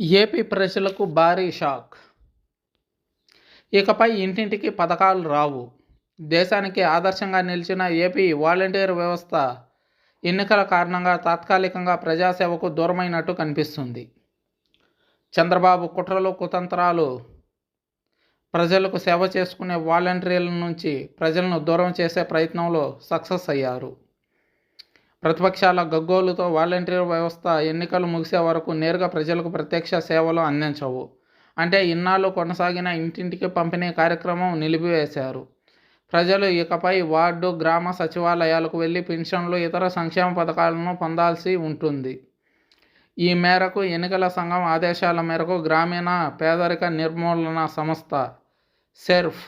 AP ప్రజలకు భారీ shock. ఇకపై ఇంటింటికి పథకాలు రావు. దేశానికి ఆదర్శంగా నిలిచిన ఏపీ వాలంటీర్ వ్యవస్థ ఎన్నికల కారణంగా తాత్కాలికంగా ప్రజాసేవకు దూరమైనట్టు కనిపిస్తుంది. చంద్రబాబు కుట్రలు, కుతంత్రాలు ప్రజలకు సేవ చేసుకునే వాలంటీర్ల నుంచి ప్రజలను దూరం చేసే ప్రయత్నంలో సక్సెస్ అయ్యారు. ప్రతిపక్షాల గగ్గోలుతో వాలంటీర్ వ్యవస్థ ఎన్నికలు ముగిసే వరకు నేరుగా ప్రజలకు ప్రత్యక్ష సేవలు అందించవు. అంటే ఇన్నాళ్ళు కొనసాగిన ఇంటింటికి పంపిణీ కార్యక్రమం నిలిపివేశారు. ప్రజలు ఇకపై వార్డు, గ్రామ సచివాలయాలకు వెళ్లి పెన్షన్లు, ఇతర సంక్షేమ పథకాలను పొందాల్సి ఉంటుంది. ఈ మేరకు ఎన్నికల సంఘం ఆదేశాల మేరకు గ్రామీణ పేదరిక నిర్మూలన సంస్థ సెర్ఫ్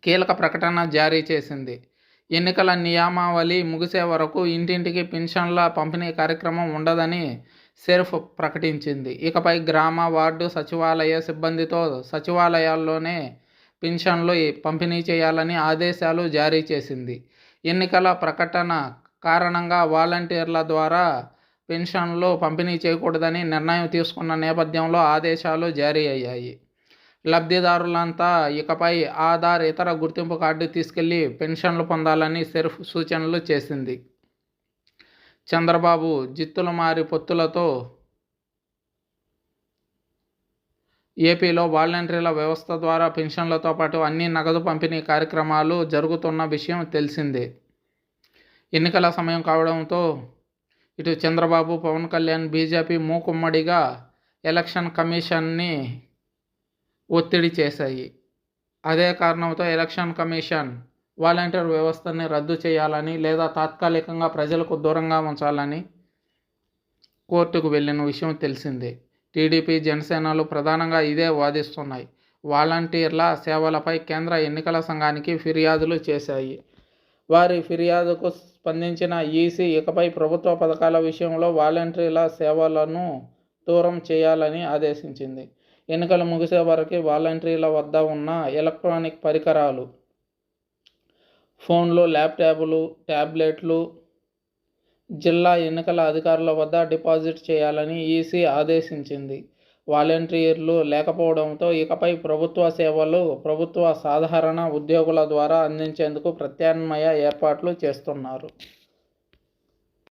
కీలక ప్రకటన జారీ చేసింది. ఎన్నికల నియమావళి ముగిసే వరకు ఇంటింటికి పెన్షన్ల పంపిణీ కార్యక్రమం ఉండదని సెర్ఫ్ ప్రకటించింది. ఇకపై గ్రామ, వార్డు సచివాలయ సిబ్బందితో సచివాలయాల్లోనే పెన్షన్లు పంపిణీ చేయాలని ఆదేశాలు జారీ చేసింది. ఎన్నికల ప్రకటన కారణంగా వాలంటీర్ల ద్వారా పెన్షన్లు పంపిణీ చేయకూడదని నిర్ణయం తీసుకున్న నేపథ్యంలో ఆదేశాలు జారీ అయ్యాయి. లబ్ధిదారులంతా ఇకపై ఆధార్, ఇతర గుర్తింపు కార్డు తీసుకెళ్లి పెన్షన్లు పొందాలని సెర్ఫ్ సూచనలు చేసింది. చంద్రబాబు జిత్తులు మారి పొత్తులతో ఏపీలో వాలంటీర్ల వ్యవస్థ ద్వారా పెన్షన్లతో పాటు అన్ని నగదు పంపిణీ కార్యక్రమాలు జరుగుతున్న విషయం తెలిసిందే. ఎన్నికల సమయం కావడంతో ఇటు చంద్రబాబు, పవన్ కళ్యాణ్, బీజేపీ మూకుమ్మడిగా ఎలక్షన్ కమిషన్ని ఒత్తిడి చేశాయి. అదే కారణంతో ఎలక్షన్ కమిషన్ వాలంటీర్ వ్యవస్థని రద్దు చేయాలని లేదా తాత్కాలికంగా ప్రజలకు దూరంగా ఉంచాలని కోర్టుకు వెళ్ళిన విషయం తెలిసిందే. టీడీపీ, జనసేనలు ప్రధానంగా ఇదే వాదిస్తున్నాయి. వాలంటీర్ల సేవలపై కేంద్ర ఎన్నికల సంఘానికి ఫిర్యాదులు చేశాయి. వారి ఫిర్యాదుకు స్పందించిన ఈసీ ఇకపై ప్రభుత్వ పథకాల విషయంలో వాలంటీర్ల సేవలను దూరం చేయాలని ఆదేశించింది. ఎన్నికలు ముగిసే వరకు వాలంటీర్ల వద్ద ఉన్న ఎలక్ట్రానిక్ పరికరాలు, ఫోన్లు, ల్యాప్టాప్లు, ట్యాబ్లెట్లు జిల్లా ఎన్నికల అధికారుల వద్ద డిపాజిట్ చేయాలని ఈసీ ఆదేశించింది. వాలంటీర్లు లేకపోవడంతో ఇకపై ప్రభుత్వ సేవలు ప్రభుత్వ సాధారణ ఉద్యోగుల ద్వారా అందించేందుకు ప్రత్యామ్నాయ ఏర్పాట్లు చేస్తున్నారు.